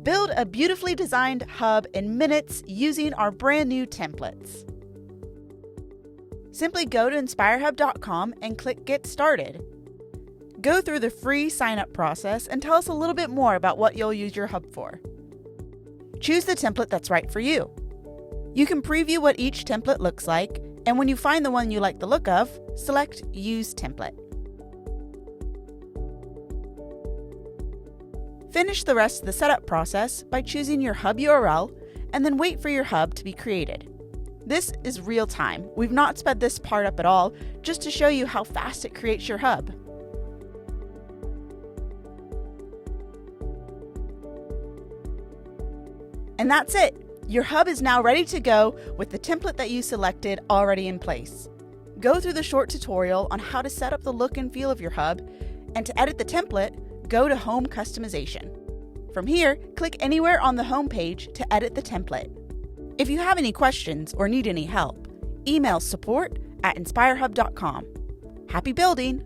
Build a beautifully designed hub in minutes using our brand new templates. Simply go to InspireHub.com and click Get Started. Go through the free sign-up process and tell us a little bit more about what you'll use your hub for. Choose the template that's right for you. You can preview what each template looks like, and when you find the one you like the look of, select Use Template. Finish the rest of the setup process by choosing your hub URL and then wait for your hub to be created. This is real time. We've not sped this part up at all, just to show you how fast it creates your hub. And that's it. Your hub is now ready to go with the template that you selected already in place. Go through the short tutorial on how to set up the look and feel of your hub, and to edit the template, go to Home Customization. From here, click anywhere on the home page to edit the template. If you have any questions or need any help, email support@inspirehub.com. Happy building!